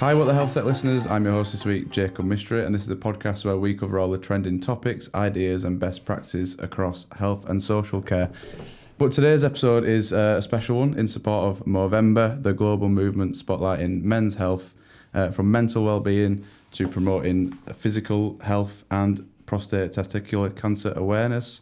Hi, what the HealthTech listeners. I'm your host this week, Jacob Mistry, and this is the podcast where we cover all the trending topics, ideas, and best practices across health and social care. But today's episode is a special one in support of Movember, the global movement spotlighting men's health, from mental well-being to promoting physical health and prostate testicular cancer awareness.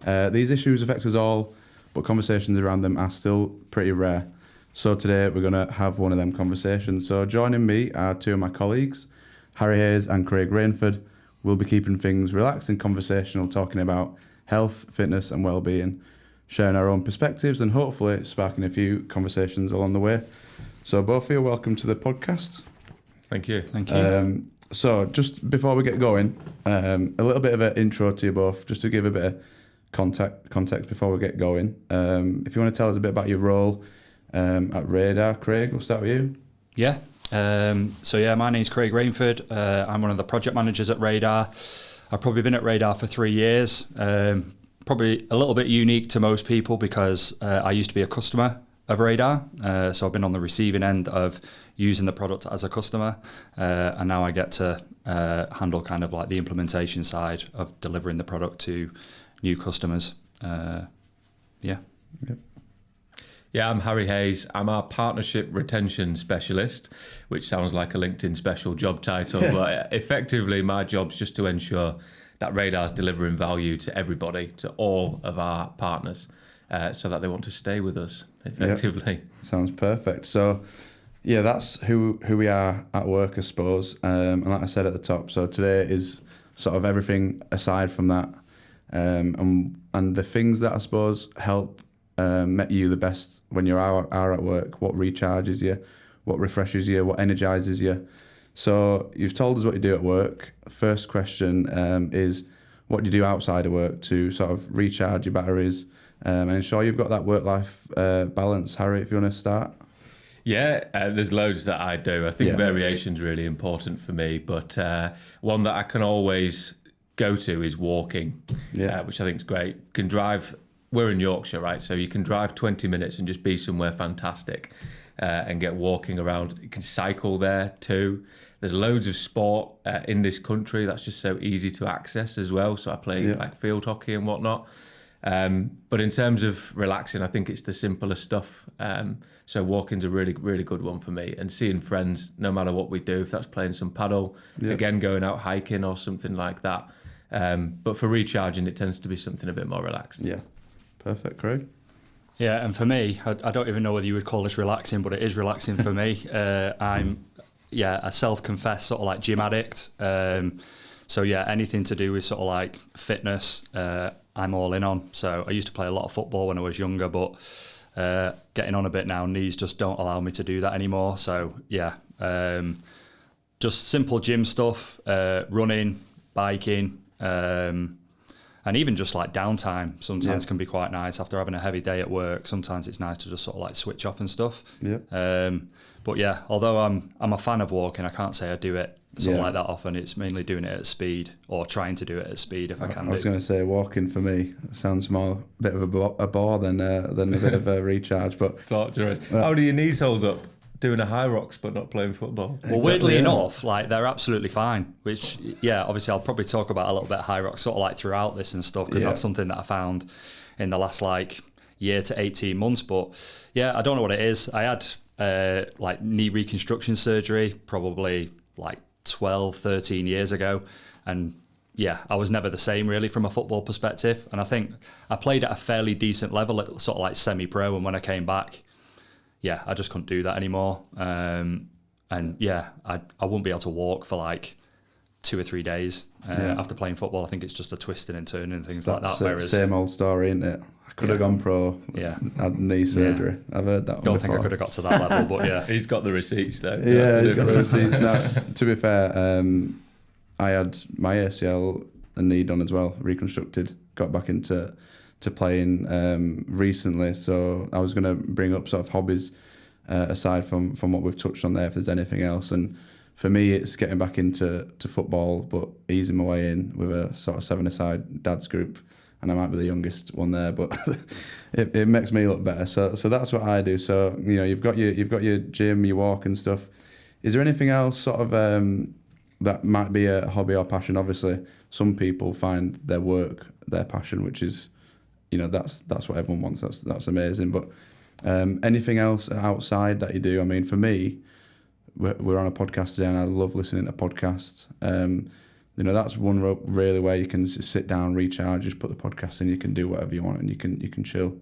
These issues affect us all, but conversations around them are still pretty rare. So today we're going to have one of them conversations. So joining me are two of my colleagues, Harry Hayes and Craig Rainford. We'll be keeping things relaxed and conversational, talking about health, fitness and well-being, sharing our own perspectives and hopefully sparking a few conversations along the way. So both of you, welcome to the podcast. Thank you. Thank you. So just before we get going, a little bit of an intro to you both, just to give a bit of context before we get going. If you want to tell us a bit about your role at Radar. Craig, we'll start with you. Yeah. My name's Craig Rainford. I'm one of the project managers at Radar. I've probably been at Radar for 3 years. Probably a little bit unique to most people because I used to be a customer of Radar. So I've been on the receiving end of using the product as a customer. And now I get to handle kind of like the implementation side of delivering the product to new customers. Yep. Yeah, I'm Harry Hayes. I'm our partnership retention specialist, which sounds like a LinkedIn special job title, but effectively my job's just to ensure that Radar's delivering value to everybody, to all of our partners, so that they want to stay with us effectively. Yep. Sounds perfect. So yeah, that's who we are at work, I suppose. And like I said at the top, so today is sort of everything aside from that. And the things that I suppose help make you the best when you are at work, what recharges you, what refreshes you, what energizes you. So you've told us what you do at work. First question is, what do you do outside of work to sort of recharge your batteries and ensure you've got that work-life balance? Harry, if you want to start. Yeah, there's loads that I do. I think variation's really important for me, but one that I can always go to is walking, which I think is great. Can drive. We're in Yorkshire, right? So you can drive 20 minutes and just be somewhere fantastic and get walking around. You can cycle there too. There's loads of sport in this country that's just so easy to access as well. So I play like field hockey and whatnot. But in terms of relaxing, I think it's the simpler stuff. So walking's a really, really good one for me. And seeing friends, no matter what we do, if that's playing some paddle, again, going out hiking or something like that. But for recharging, it tends to be something a bit more relaxed. Yeah. Perfect, Craig. Yeah, and for me, I don't even know whether you would call this relaxing, but it is relaxing for me. I'm a self-confessed sort of like gym addict. So anything to do with sort of like fitness, I'm all in on. So I used to play a lot of football when I was younger, but getting on a bit now, knees just don't allow me to do that anymore. So just simple gym stuff, running, biking, and even just like downtime sometimes can be quite nice after having a heavy day at work. Sometimes it's nice to just sort of like switch off and stuff. But yeah, although I'm a fan of walking, I can't say I do it sort of like that often. It's mainly doing it at speed or trying to do it at speed if I can. I was going to say walking for me sounds more a bit of a bore than a bit of a recharge. But torturous. How do your knees hold up? Doing a high rocks but not playing football. Well, weirdly enough, like they're absolutely fine. Which, obviously I'll probably talk about a little bit of high rocks sort of like throughout this and stuff because that's something that I found in the last like year to 18 months. But I don't know what it is. I had like knee reconstruction surgery probably like 12, 13 years ago, and I was never the same really from a football perspective. And I think I played at a fairly decent level, at sort of like semi-pro, and when I came back, I just couldn't do that anymore. I wouldn't be able to walk for like 2 or 3 days after playing football. I think it's just a twisting and turning and things like that. Whereas same old story, isn't it? I could have gone pro. Had knee surgery. I've heard that one Don't before. think I could have got to that level, but he's got the receipts though. Yeah, he's got the receipts. Now, to be fair, I had my ACL and knee done as well, reconstructed. Got back into playing recently, so I was going to bring up sort of hobbies aside from what we've touched on there, if there's anything else. And for me, it's getting back into football, but easing my way in with a sort of 7-a-side dads group. And I might be the youngest one there, but it makes me look better. So that's what I do. So you've got your gym, your walk and stuff. Is there anything else sort of that might be a hobby or passion? Obviously, some people find their work their passion, which is, that's what everyone wants. That's amazing. But anything else outside that you do? I mean, for me, we're on a podcast today, and I love listening to podcasts. That's one really where you can sit down, recharge, just put the podcast in, you can do whatever you want, and you can chill.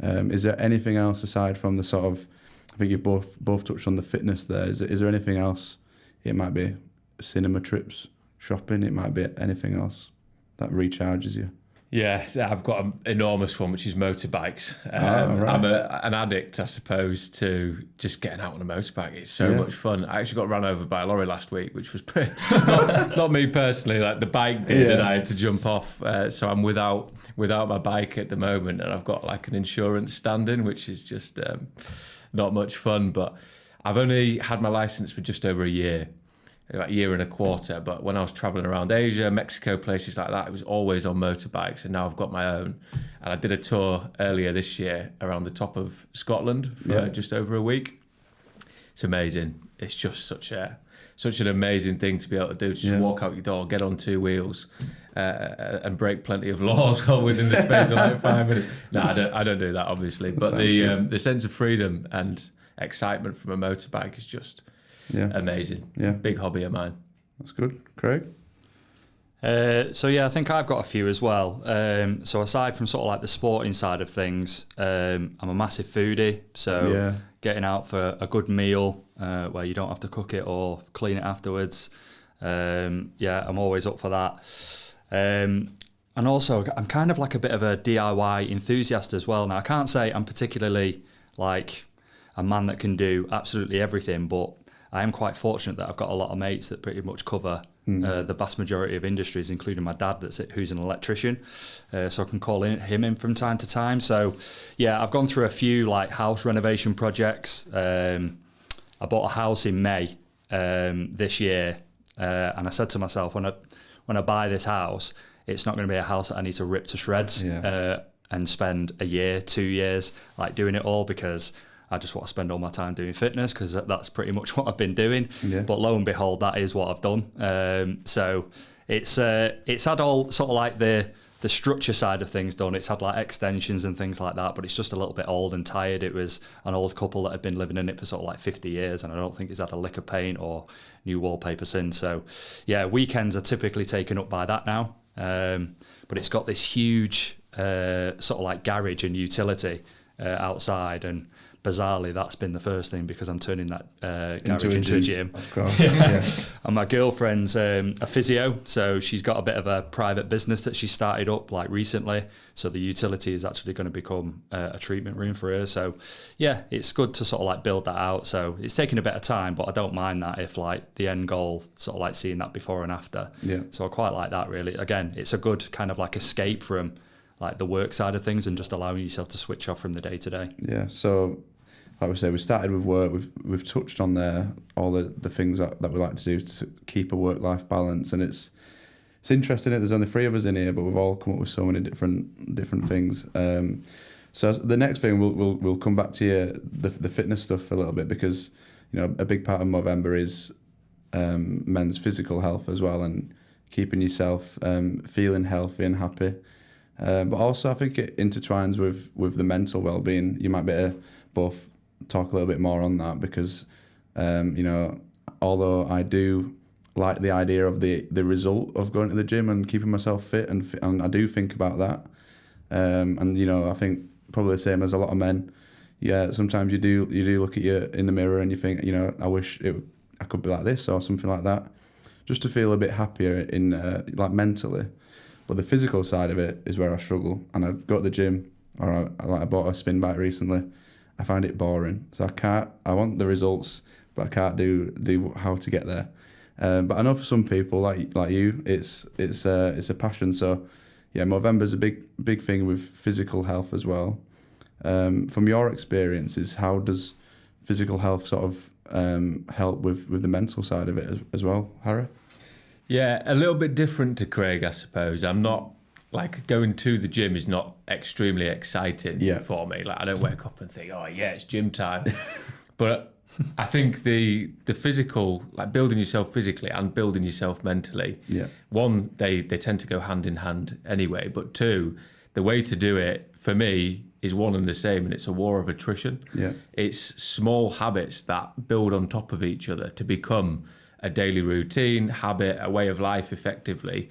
Is there anything else aside from the sort of, I think you've both touched on the fitness there. Is there anything else? It might be cinema trips, shopping, it might be anything else that recharges you. Yeah, I've got an enormous one, which is motorbikes. Right. I'm an addict, I suppose, to just getting out on a motorbike. It's so much fun. I actually got run over by a lorry last week, which was pretty, not me personally, like the bike did, and I had to jump off. So I'm without my bike at the moment, and I've got like an insurance stand-in, which is just not much fun. But I've only had my license for just over a year. Like a year and a quarter, but when I was traveling around Asia, Mexico, places like that, it was always on motorbikes, and now I've got my own. And I did a tour earlier this year around the top of Scotland for just over a week. It's amazing. It's just such an amazing thing to be able to do, to just walk out your door, get on two wheels, and break plenty of laws within the space of like 5 minutes. No, I don't do that, obviously, but the sense of freedom and excitement from a motorbike is just amazing. Big hobby of mine. That's good. Craig? I think I've got a few as well. So aside from sort of like the sporting side of things, I'm a massive foodie. So getting out for a good meal where you don't have to cook it or clean it afterwards. I'm always up for that. And also, I'm kind of like a bit of a DIY enthusiast as well. Now, I can't say I'm particularly like a man that can do absolutely everything, but I am quite fortunate that I've got a lot of mates that pretty much cover the vast majority of industries, including my dad, who's an electrician. So I can call him in from time to time. So, I've gone through a few like house renovation projects. I bought a house in May this year, and I said to myself, when I buy this house, it's not going to be a house that I need to rip to shreds and spend a year, 2 years like doing it all, because I just want to spend all my time doing fitness, because that's pretty much what I've been doing. But lo and behold, that is what I've done. So it's had all sort of like the structure side of things done. It's had like extensions and things like that, but it's just a little bit old and tired. It was an old couple that had been living in it for sort of like 50 years, and I don't think it's had a lick of paint or new wallpaper since. So weekends are typically taken up by that now. But it's got this huge sort of like garage and utility outside, and bizarrely, that's been the first thing, because I'm turning that garage into a gym. Of course. And my girlfriend's a physio, so she's got a bit of a private business that she started up like recently. So the utility is actually going to become a treatment room for her. So it's good to sort of like build that out. So it's taking a bit of time, but I don't mind that if like the end goal, sort of like seeing that before and after. So I quite like that, really. Again, it's a good kind of like escape from like the work side of things, and just allowing yourself to switch off from the day to day. So like we say, we started with work. We've touched on there all the things that we like to do to keep a work-life balance, and it's interesting that there's only 3 of us in here, but we've all come up with so many different things. So the next thing we'll come back to you, the fitness stuff for a little bit, because a big part of Movember is men's physical health as well, and keeping yourself feeling healthy and happy. But also I think it intertwines with the mental well-being. You might be able to both talk a little bit more on that, because although I do like the idea of the result of going to the gym and keeping myself fit, and I do think about that, I think probably the same as a lot of men. Sometimes you do look at you in the mirror and you think, I wish I could be like this or something like that, just to feel a bit happier in like mentally. But the physical side of it is where I struggle, and I go to the gym, or I bought a spin bike recently. I find it boring, so I want the results, but I can't do how to get there. But I know for some people like you, it's a passion. So Movember's a big thing with physical health as well. From your experiences, how does physical health sort of help with the mental side of it as well, Harry? Yeah, a little bit different to Craig, I suppose. I'm not, like, going to the gym is not extremely exciting for me. Like, I don't wake up and think, oh yeah, it's gym time. But I think the physical, like building yourself physically and building yourself mentally, one, they tend to go hand in hand anyway, but two, the way to do it for me is one and the same, and it's a war of attrition. It's small habits that build on top of each other to become a daily routine, habit, a way of life effectively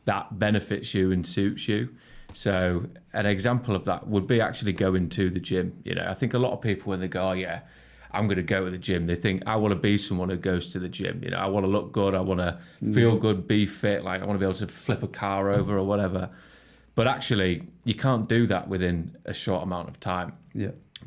that benefits you and suits you. So an example of that would be actually going to the gym. I think a lot of people, when they go, I'm going to go to the gym, they think, I want to be someone who goes to the gym. I want to look good. I want to feel good, be fit. Like I want to be able to flip a car over or whatever. But actually, you can't do that within a short amount of time.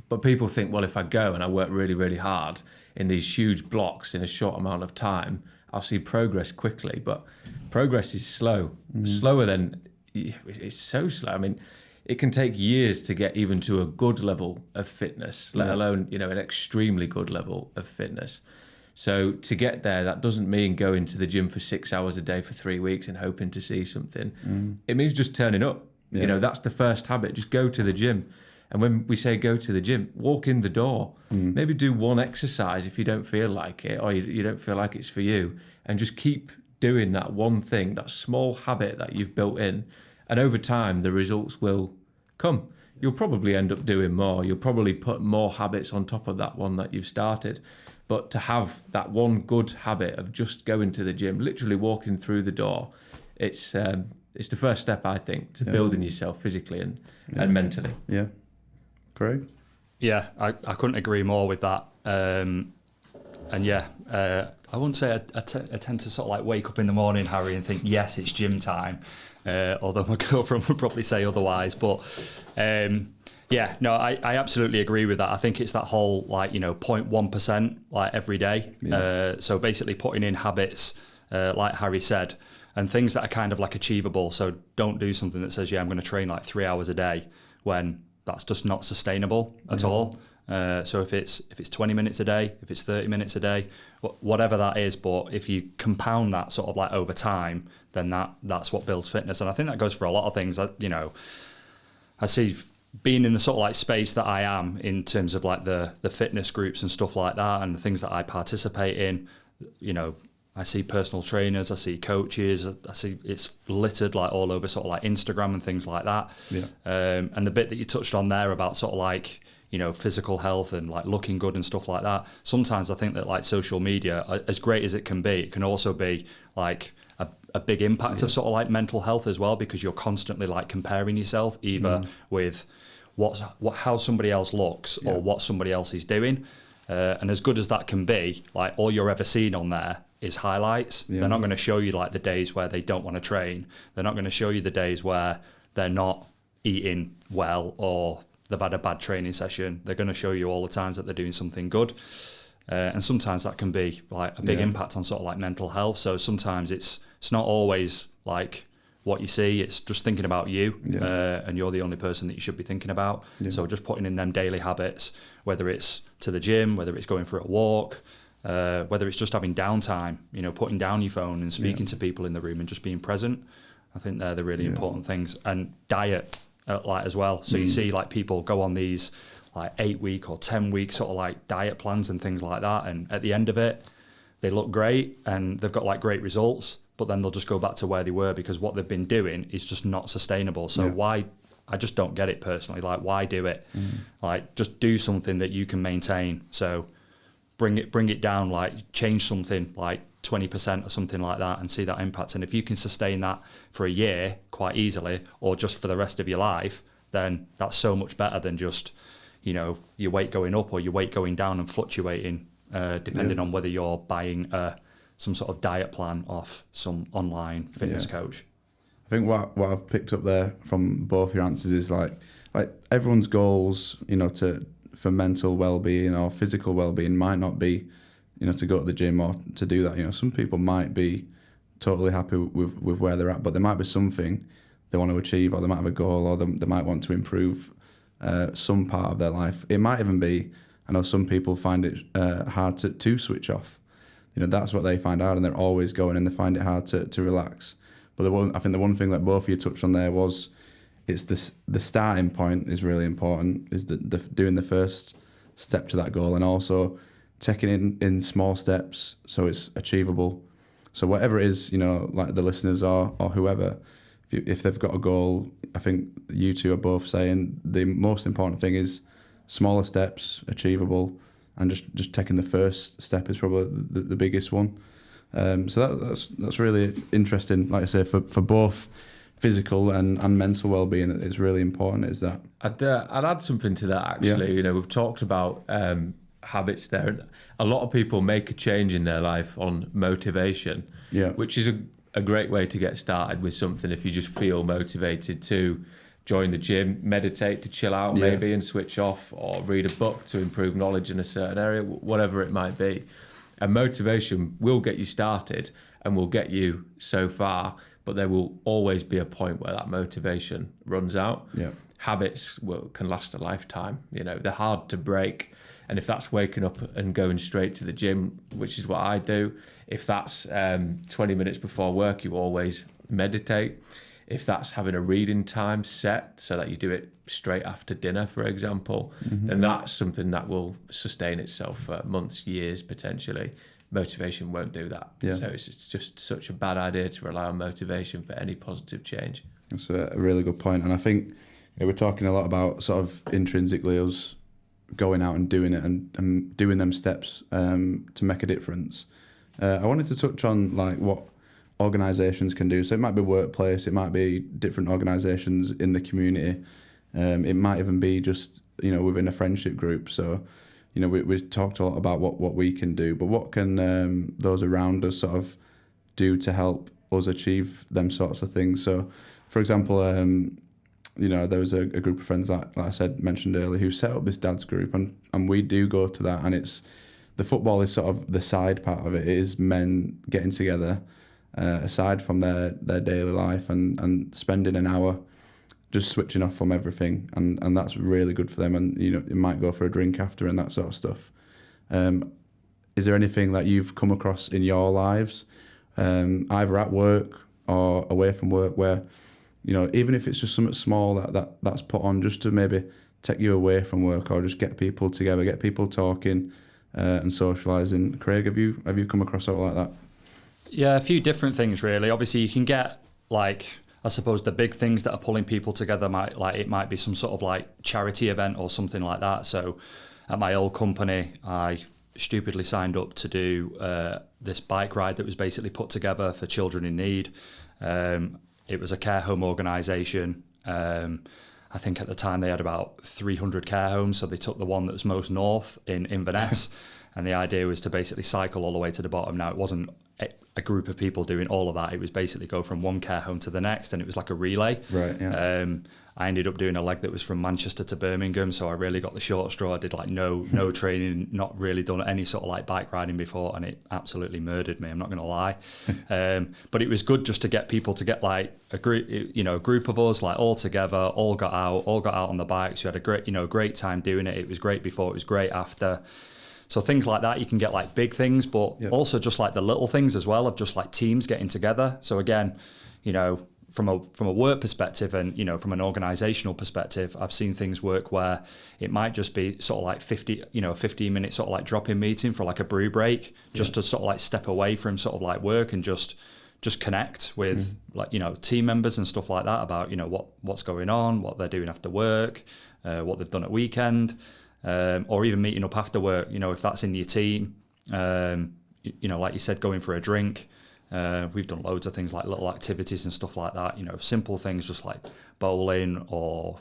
But people think, well, if I go and I work really, really hard in these huge blocks in a short amount of time, I'll see progress quickly. But progress is slow, slower than, it's so slow. I mean, it can take years to get even to a good level of fitness, let alone, an extremely good level of fitness. So to get there, that doesn't mean going to the gym for 6 hours a day for 3 weeks and hoping to see something. It means just turning up. That's the first habit. Just go to the gym. And when we say go to the gym, walk in the door. Maybe do one exercise if you don't feel like it, or you don't feel like it's for you, and just keep doing that one thing, that small habit that you've built in. And over time, the results will come. You'll probably end up doing more. You'll probably put more habits on top of that one that you've started. But to have that one good habit of just going to the gym, literally walking through the door, it's the first step, I think, to building yourself physically and mentally. Yeah. Craig? Yeah, I couldn't agree more with that. I wouldn't say I tend to sort of like wake up in the morning, Harry, and think, yes, it's gym time. Although my girlfriend would probably say otherwise. But I absolutely agree with that. I think it's that whole 0.1% like every day. So basically putting in habits, like Harry said, and things that are kind of like achievable. So don't do something that says, I'm going to train like 3 hours a day when that's just not sustainable at all. So if it's 20 minutes a day, if it's 30 minutes a day, whatever that is, but if you compound that sort of like over time, then that's what builds fitness. And I think that goes for a lot of things. I see being in the sort of like space that I am in terms of like the fitness groups and stuff like that, and the things that I participate in, I see personal trainers, I see coaches, I see it's littered like all over sort of like Instagram and things like that. And the bit that you touched on there about sort of like, physical health and like looking good and stuff like that. Sometimes I think that like social media, as great as it can be, it can also be like a big impact of sort of like mental health as well, because you're constantly like comparing yourself either with how somebody else looks or what somebody else is doing. And as good as that can be, like all you're ever seeing on there is highlights. They're not going to show you like the days where they don't want to train. They're not going to show you the days where they're not eating well or they've had a bad training session. They're going to show you all the times that they're doing something good. And sometimes that can be like a big impact on sort of like mental health. So sometimes it's not always like what you see, it's just thinking about you, and you're the only person that you should be thinking about. So just putting in them daily habits, whether it's to the gym, whether it's going for a walk, whether it's just having downtime, putting down your phone and speaking to people in the room and just being present. I think they're the really important things. And diet, like as well. So you see like people go on these like 8-week or 10-week sort of like diet plans and things like that, and at the end of it they look great and they've got like great results, but then they'll just go back to where they were because what they've been doing is just not sustainable. So why? I just don't get it personally. Like, why do it? Like, just do something that you can maintain. So bring it down, like change something like 20% or something like that and see that impact. And if you can sustain that for a year quite easily, or just for the rest of your life, then that's so much better than just, your weight going up or your weight going down and fluctuating, depending on whether you're buying some sort of diet plan off some online fitness coach. I think what I've picked up there from both your answers is like everyone's goals, for mental well-being or physical well-being might not be, to go to the gym or to do that. Some people might be totally happy with where they're at, but there might be something they want to achieve, or they might have a goal, or they might want to improve some part of their life. It might even be, I know some people find it hard to switch off. That's what they find out, and they're always going, and they find it hard to relax. But I think the one thing that both of you touched on there was, it's the starting point is really important, is the doing the first step to that goal, and also taking it in small steps so it's achievable. So whatever it is, like the listeners or whoever, if they've got a goal, I think you two are both saying the most important thing is smaller steps, achievable, and just taking the first step is probably the biggest one. So that's really interesting. Like I say, for both physical and mental well-being, it's really important. Is that I'd add something to that actually. Yeah. We've talked about habits there, and a lot of people make a change in their life on motivation, which is a great way to get started with something. If you just feel motivated to join the gym, meditate, to chill out maybe and switch off, or read a book to improve knowledge in a certain area, whatever it might be. And motivation will get you started and will get you so far, but there will always be a point where that motivation runs out. Habits can last a lifetime. They're hard to break. And if that's waking up and going straight to the gym, which is what I do, if that's 20 minutes before work, you always meditate. If that's having a reading time set so that you do it straight after dinner, for example, then that's something that will sustain itself for months, years, potentially. Motivation won't do that. So it's just such a bad idea to rely on motivation for any positive change. That's a really good point. And I think we're talking a lot about sort of intrinsically us going out and doing it and doing them steps to make a difference. I wanted to touch on like what organisations can do. So it might be workplace, it might be different organisations in the community. It might even be just, within a friendship group. So, we've talked a lot about what we can do, but what can those around us sort of do to help us achieve them sorts of things? So, for example, there was a group of friends like I said, mentioned earlier, who set up this dad's group, and we do go to that, and it's the football is sort of the side part of it. It is men getting together aside from their daily life and spending an hour just switching off from everything, and that's really good for them. And you might go for a drink after and that sort of stuff. Is there anything that you've come across in your lives, either at work or away from work, where even if it's just something small that's put on just to maybe take you away from work, or just get people together, get people talking and socialising? Craig, have you come across something like that? Yeah, a few different things really. Obviously, you can get I suppose the big things that are pulling people together might be some sort of like charity event or something like that. So, at my old company, I stupidly signed up to do this bike ride that was basically put together for children in need. It was a care home organisation. I think at the time they had about 300 care homes, so they took the one that was most north in Inverness, and the idea was to basically cycle all the way to the bottom. Now, it wasn't a group of people doing all of that. It was basically go from one care home to the next, and it was like a relay. Right. Yeah. I ended up doing a leg that was from Manchester to Birmingham, so I really got the short straw. I did like no training, not really done any sort of like bike riding before, and it absolutely murdered me. I'm not going to lie, but it was good just to get people to get like a group of us like all together, all got out on the bikes. We had a great time doing it. It was great before, it was great after. So things like that, you can get like big things, but also just like the little things as well of just like teams getting together. So again, from a work perspective and, from an organizational perspective, I've seen things work where it might just be sort of like 15-minute sort of like drop-in meeting for like a brew break, just to sort of like step away from sort of like work and just connect with like, team members and stuff like that about, what's going on, what they're doing after work, what they've done at weekend. Or even meeting up after work, if that's in your team, like you said, going for a drink. We've done loads of things like little activities and stuff like that, simple things just like bowling or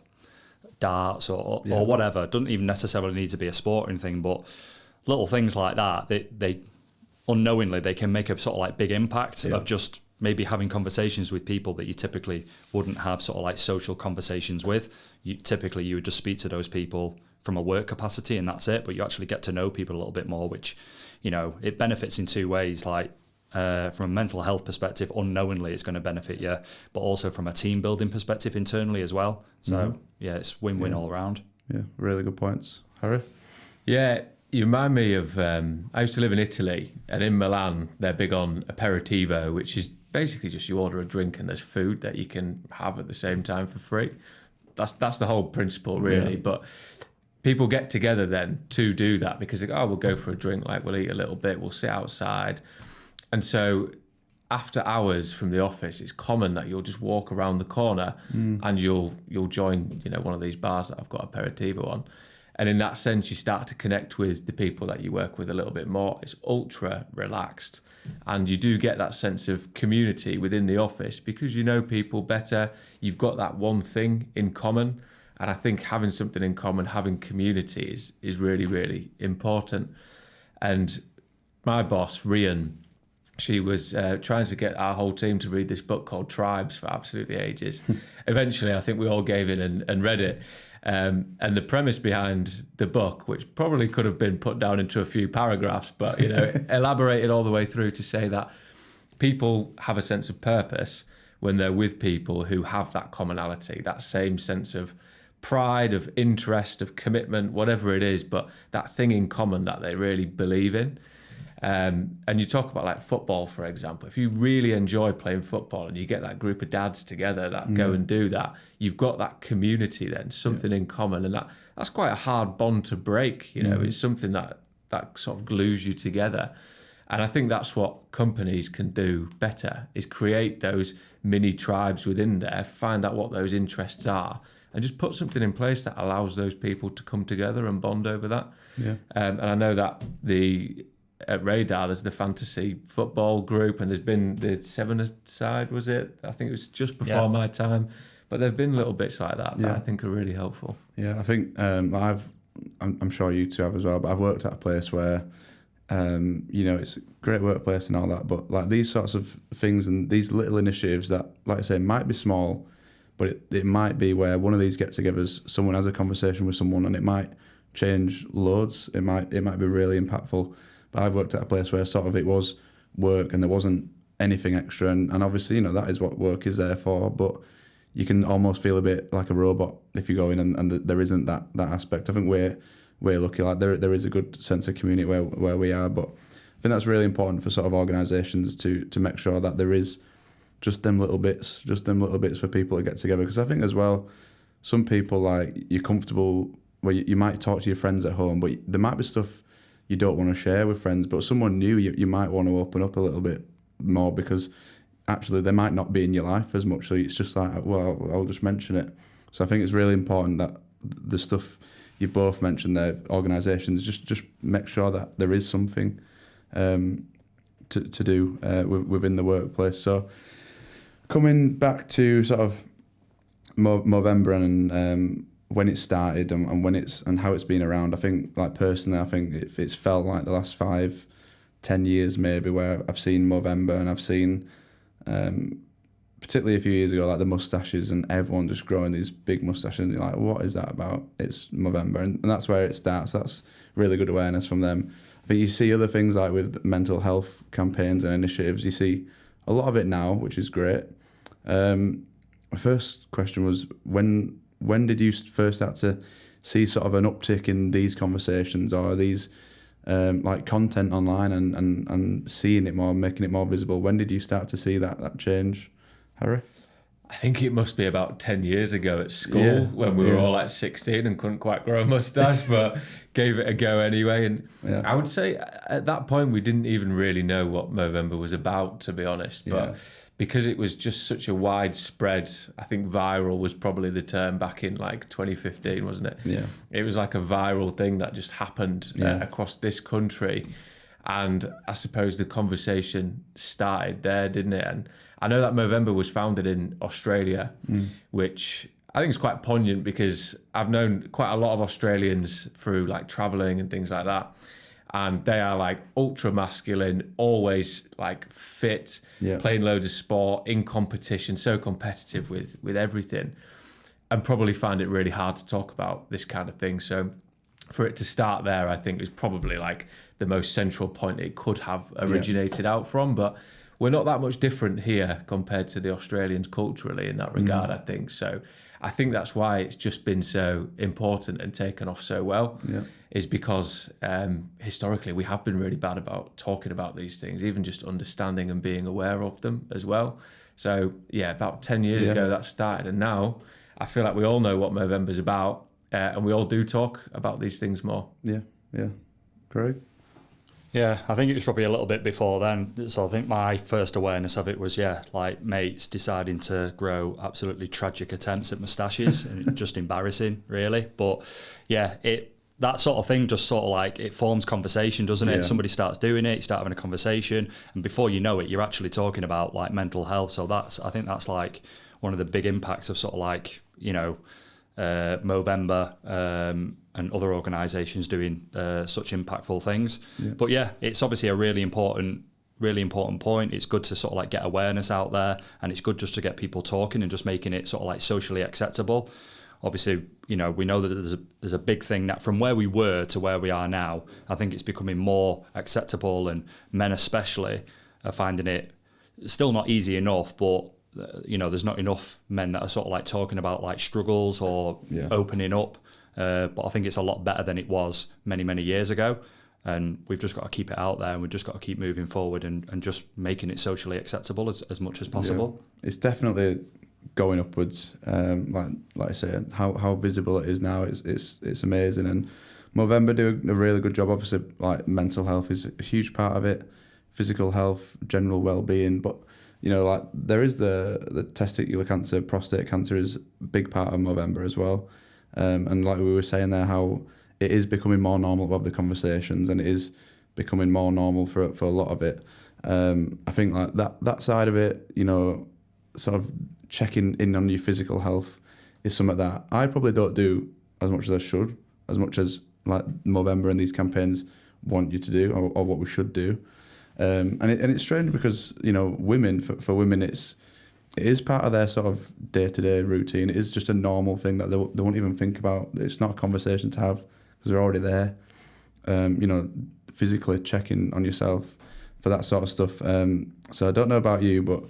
darts or whatever. It doesn't even necessarily need to be a sport or anything, but little things like that, they unknowingly, they can make a sort of like big impact of just maybe having conversations with people that you typically wouldn't have sort of like social conversations with. You would just speak to those people from a work capacity and that's it, but you actually get to know people a little bit more, which, it benefits in two ways. Like from a mental health perspective, unknowingly it's going to benefit you, but also from a team building perspective internally as well. So it's win-win all around. Yeah, really good points. Harry? Yeah, you remind me of, I used to live in Italy, and in Milan they're big on aperitivo, which is basically just you order a drink and there's food that you can have at the same time for free. That's the whole principle really, but people get together then to do that because they go, oh, we'll go for a drink, like we'll eat a little bit, we'll sit outside. And so after hours from the office, it's common that you'll just walk around the corner and you'll join, one of these bars that I've got aperitivo on. And in that sense, you start to connect with the people that you work with a little bit more. It's ultra relaxed. And you do get that sense of community within the office because you know people better. You've got that one thing in common. And I think having something in common, having community is really, really important. And my boss, Rian, she was trying to get our whole team to read this book called Tribes for absolutely ages. Eventually, I think we all gave in and read it. And the premise behind the book, which probably could have been put down into a few paragraphs, but elaborated all the way through to say that people have a sense of purpose when they're with people who have that commonality, that same sense of pride, of interest, of commitment, whatever it is, but that thing in common that they really believe in. And you talk about like football, for example. If you really enjoy playing football and you get that group of dads together that go and do that, you've got that community then, something in common. And that's quite a hard bond to break. It's something that sort of glues you together. And I think that's what companies can do better, is create those mini tribes within there, find out what those interests are, and just put something in place that allows those people to come together and bond over that. Yeah. And I know that at Radar, there's the fantasy football group, and there's been the seven-a-side, was it? I think it was just before my time. But there have been little bits like that I think are really helpful. Yeah, I think I'm sure you two have as well, but I've worked at a place where, it's a great workplace and all that, but like these sorts of things and these little initiatives that, like I say, might be small, but it might be where one of these get-togethers, someone has a conversation with someone and it might change loads. It might be really impactful. I've worked at a place where sort of it was work and there wasn't anything extra, and obviously that is what work is there for, but you can almost feel a bit like a robot if you go in and there isn't that aspect. I think we're lucky, like there is a good sense of community where we are, but I think that's really important for sort of organisations to make sure that there is just them little bits for people to get together, because I think as well some people, like, you're comfortable where you might talk to your friends at home, but there might be stuff you don't want to share with friends, but someone new you might want to open up a little bit more, because actually they might not be in your life as much, so it's just like, well, I'll just mention it. So I think it's really important that the stuff you've both mentioned there, organisations, just make sure that there is something to do within the workplace. So coming back to sort of Movember and when it started and when and how it's been around, I think, like, personally, I think it's felt like the last 5-10 years maybe where I've seen Movember, and I've seen particularly a few years ago, like the moustaches and everyone just growing these big moustaches, and you're like, what is that about? It's Movember, and that's where it starts. That's really good awareness from them. I think you see other things like with mental health campaigns and initiatives, you see a lot of it now, which is great. My first question was, when did you first start to see sort of an uptick in these conversations or these like content online and seeing it more, making it more visible? When did you start to see that change, Harry? I think it must be about 10 years ago at school when we were all like 16 and couldn't quite grow a moustache, but gave it a go anyway. And I would say at that point we didn't even really know what Movember was about, to be honest. But because it was just such a widespread, I think viral was probably the term back in like 2015, wasn't it? Yeah. It was like a viral thing that just happened across this country. And I suppose the conversation started there, didn't it? And I know that Movember was founded in Australia, which I think is quite poignant because I've known quite a lot of Australians through like traveling and things like that. And they are like ultra masculine, always like fit, playing loads of sport, in competition, so competitive with everything, and probably find it really hard to talk about this kind of thing. So for it to start there, I think is probably like the most central point it could have originated out from. But we're not that much different here compared to the Australians culturally in that regard, I think. So I think that's why it's just been so important and taken off so well, is because historically we have been really bad about talking about these things, even just understanding and being aware of them as well. So about 10 years ago that started, and now I feel like we all know what Movember's about. and we all do talk about these things more. Yeah. Great. Yeah, I think it was probably a little bit before then. So I think my first awareness of it was, like mates deciding to grow absolutely tragic attempts at moustaches, and just embarrassing, really. But yeah, that sort of thing just sort of like, it forms conversation, doesn't it? Yeah. Somebody starts doing it, you start having a conversation, and before you know it, you're actually talking about like mental health. So I think that's like one of the big impacts of sort of like, Movember and other organisations doing such impactful things. Yeah. But yeah, it's obviously a really important point. It's good to sort of like get awareness out there, and it's good just to get people talking and just making it sort of like socially acceptable. Obviously, we know that there's a big thing that from where we were to where we are now, I think it's becoming more acceptable, and men especially are finding it still not easy enough, but there's not enough men that are sort of like talking about like struggles or opening up. But I think it's a lot better than it was many, many years ago. And we've just got to keep it out there, and we've just got to keep moving forward and just making it socially acceptable as much as possible. Yeah. It's definitely going upwards. Like I say, how visible it is now, it's amazing. And Movember do a really good job. Obviously, like mental health is a huge part of it, physical health, general well-being, but like there is the testicular cancer, prostate cancer is a big part of Movember as well. And like we were saying there, how it is becoming more normal to have the conversations, and it is becoming more normal for a lot of it. I think like that side of it, sort of checking in on your physical health is something that I probably don't do as much as I should, as much as like Movember and these campaigns want you to do, or what we should do. And it's strange because women, for women, it is part of their sort of day-to-day routine. It is just a normal thing that they won't even think about. It's not a conversation to have because they're already there. Physically checking on yourself for that sort of stuff. So I don't know about you, but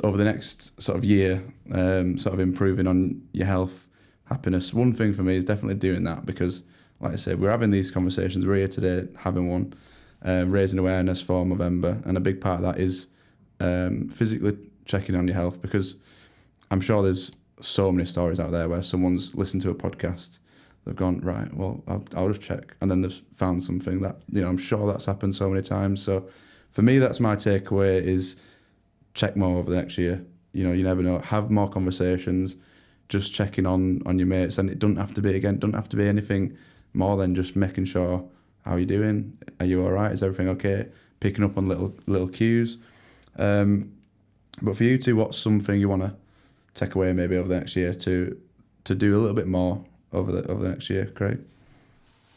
over the next sort of year, sort of improving on your health, happiness. One thing for me is definitely doing that because, like I said, we're having these conversations. We're here today having one. Raising awareness for Movember, and a big part of that is physically checking on your health, because I'm sure there's so many stories out there where someone's listened to a podcast, they've gone, right, well, I'll just check, and then they've found something that, I'm sure that's happened so many times. So for me, that's my takeaway, is check more over the next year. You never know, have more conversations, just checking on your mates, and it doesn't have to be anything more than just making sure, how are you doing? Are you all right? Is everything okay? Picking up on little cues. But for you two, what's something you want to take away maybe over the next year to do a little bit more over the next year, Craig?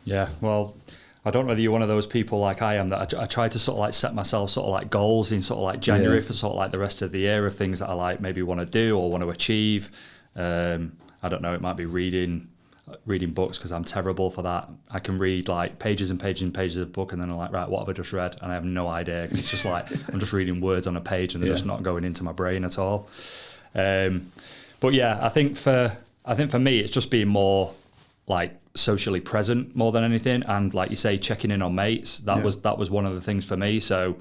Yeah, well, I don't know whether you're one of those people like I am that I try to sort of like set myself sort of like goals in sort of like January for sort of like the rest of the year of things that I like maybe want to do or want to achieve. I don't know, it might be reading books, because I'm terrible for that. I can read like pages and pages and pages of book, and then I'm like, right, what have I just read? And I have no idea. It's just like I'm just reading words on a page, and they're just not going into my brain at all. But yeah, I think for me, it's just being more like socially present more than anything, and like you say, checking in on mates. That was one of the things for me. So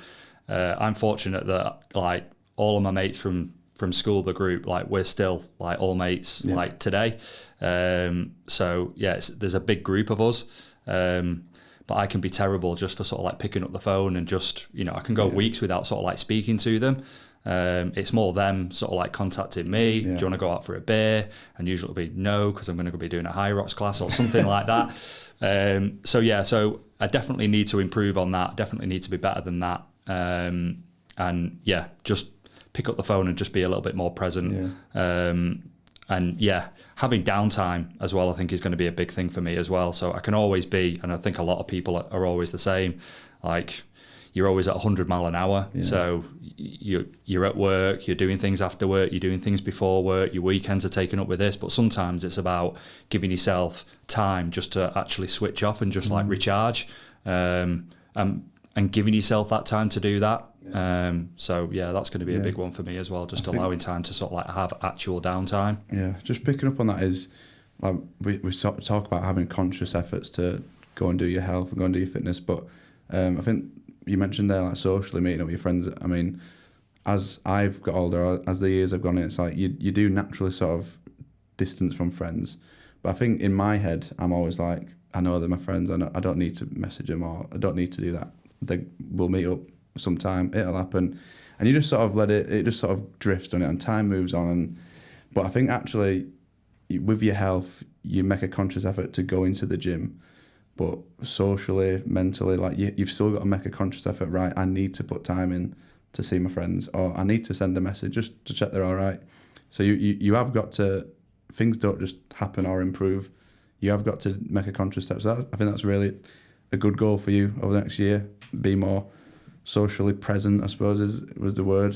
I'm fortunate that like all of my mates from school, the group, like we're still like all mates like today. So yeah, there's a big group of us, but I can be terrible just for sort of like picking up the phone and just, I can go weeks without sort of like speaking to them. It's more them sort of like contacting me. Do you want to go out for a beer? And usually it'll be no, because I'm going to be doing a high rocks class or something like that. So I definitely need to improve on that. Definitely need to be better than that. And yeah, just pick up the phone and just be a little bit more present. And yeah, having downtime as well, I think is going to be a big thing for me as well. So I can always be, and I think a lot of people are always the same, like you're always at 100 mile an hour. So you're at work, you're doing things after work, you're doing things before work, your weekends are taken up with this. But sometimes it's about giving yourself time just to actually switch off and just like recharge, and giving yourself that time to do that. So yeah, that's going to be a big one for me as well, just allowing time to sort of like have actual downtime. Yeah, just picking up on that is like we talk about having conscious efforts to go and do your health and go and do your fitness, but I think you mentioned there like socially meeting up with your friends. I mean, as I've got older, as the years have gone in, it's like you do naturally sort of distance from friends, But I think in my head, I'm always like, I know they're my friends. I don't need to message them, or I don't need to do that. We'll meet up sometime. It'll happen. And you just sort of let it just sort of drifts on it, and time moves on. But I think actually with your health, you make a conscious effort to go into the gym. But socially, mentally, like you've still got to make a conscious effort, right? I need to put time in to see my friends, or I need to send a message just to check they're all right. So you have got to, things don't just happen or improve. You have got to make a conscious step. So I think that's really a good goal for you over the next year. Be more socially present, I suppose, was the word.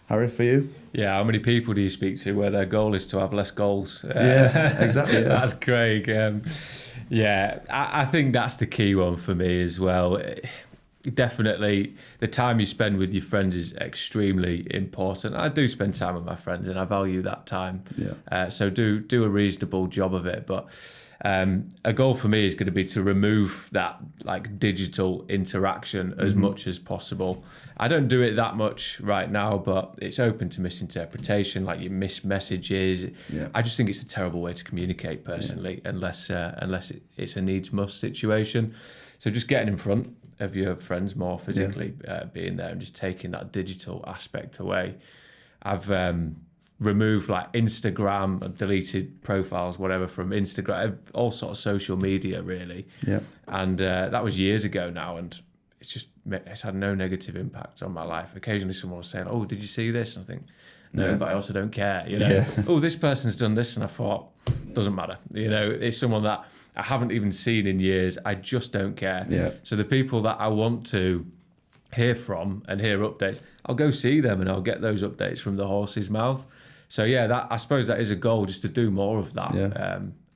Harry, for you? Yeah, how many people do you speak to where their goal is to have less goals? Yeah, exactly. Yeah. That's Craig. I think that's the key one for me as well. Definitely, the time you spend with your friends is extremely important. I do spend time with my friends, and I value that time. Yeah. So do a reasonable job of it. But a goal for me is going to be to remove that like digital interaction as much as possible. I don't do it that much right now, but it's open to misinterpretation. Like you miss messages. Yeah. I just think it's a terrible way to communicate personally, unless it's a needs must situation. So just getting in front of your friends more physically, being there and just taking that digital aspect away. I've removed like Instagram, I've deleted profiles, whatever, from Instagram, all sort of social media really. Yeah. And that was years ago now, and it's had no negative impact on my life. Occasionally someone was saying, "Oh, did you see this?" And I think, no, but I also don't care, you know. Yeah. Oh, this person's done this, and I thought, doesn't matter. You know, it's someone that I haven't even seen in years. I just don't care. Yeah. So the people that I want to hear from and hear updates, I'll go see them and I'll get those updates from the horse's mouth. So yeah, I suppose that is a goal, just to do more of that,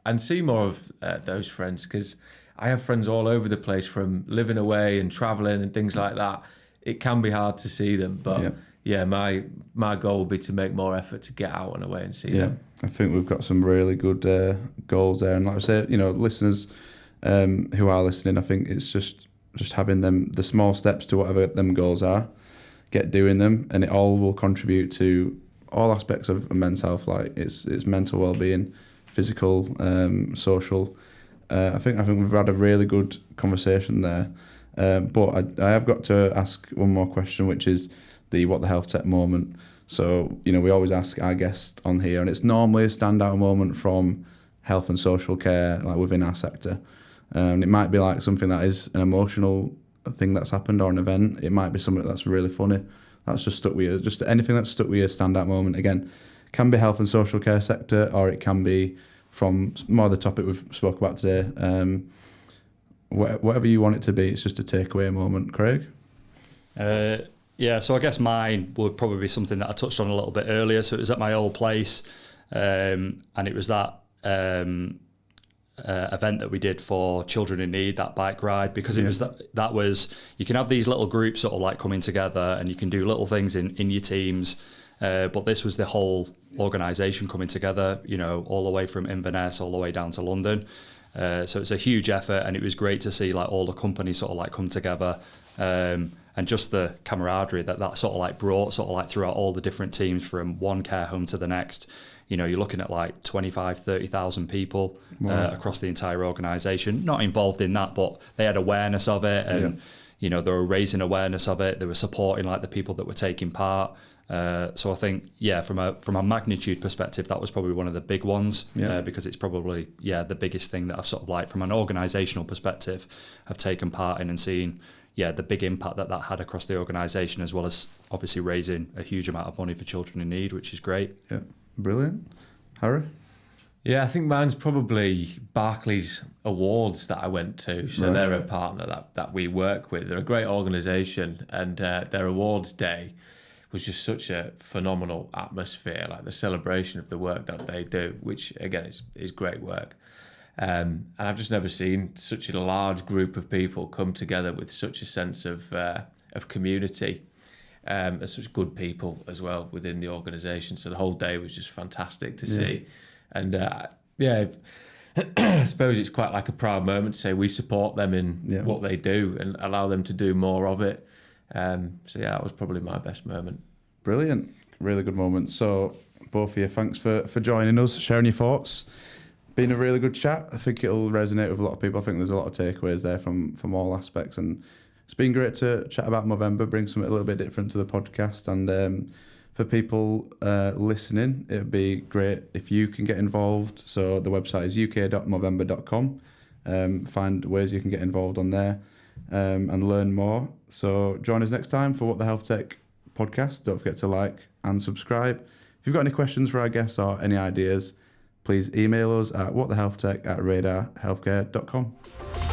and see more of those friends, because I have friends all over the place, from living away and traveling and things like that. It can be hard to see them, but my goal would be to make more effort to get out and away and see them. I think we've got some really good goals there, and like I said, you know, listeners who are listening, I think it's just having the small steps to whatever them goals are, get doing them, and it all will contribute to all aspects of men's health. Like it's mental well-being, physical, social. I think we've had a really good conversation there, but I have got to ask one more question, which is the what the HealthTech moment. So, you know, we always ask our guests on here, and it's normally a standout moment from health and social care, like within our sector. It might be like something that is an emotional thing that's happened, or an event. It might be something that's really funny, that's just stuck with you. Just anything that's stuck with you, a standout moment. Again, can be health and social care sector, or it can be from more the topic we've spoke about today. Whatever you want it to be, it's just a takeaway moment. Craig? So I guess mine would probably be something that I touched on a little bit earlier. So it was at my old place, and it was that event that we did for children in need, that bike ride, because it was that was, you can have these little groups sort of like coming together, and you can do little things in your teams. But this was the whole organisation coming together, you know, all the way from Inverness all the way down to London. So it's a huge effort, and it was great to see like all the companies sort of like come together, and just the camaraderie that sort of like brought sort of like throughout all the different teams from one care home to the next. You know, you're looking at like 25, 30,000 people across the entire organisation, not involved in that, but they had awareness of it, and you know, they were raising awareness of it. They were supporting like the people that were taking part. So I think, from a magnitude perspective, that was probably one of the big ones, because it's probably, the biggest thing that I've sort of like, from an organisational perspective, have taken part in and seen, the big impact that had across the organisation, as well as obviously raising a huge amount of money for children in need, which is great. Yeah, brilliant. Harry? Yeah, I think mine's probably Barclays Awards that I went to. So they're a partner that we work with. They're a great organisation, and their awards day was just such a phenomenal atmosphere, like the celebration of the work that they do, which again is great work. And I've just never seen such a large group of people come together with such a sense of community, and such good people as well within the organisation. So the whole day was just fantastic to see. And I suppose it's quite like a proud moment to say we support them in what they do and allow them to do more of it. That was probably my best moment. Brilliant. Really good moment. So both of you, thanks for joining us, sharing your thoughts. been a really good chat. I think it'll resonate with a lot of people. I think there's a lot of takeaways there from all aspects, and it's been great to chat about Movember, bring something a little bit different to the podcast. And for people listening, it'd be great if you can get involved. So the website is uk.movember.com. Find ways you can get involved on there and learn more. So join us next time for What the HealthTech podcast. Don't forget to like and subscribe. If you've got any questions for our guests or any ideas, please email us at whatthehealthtech@radarhealthcare.com.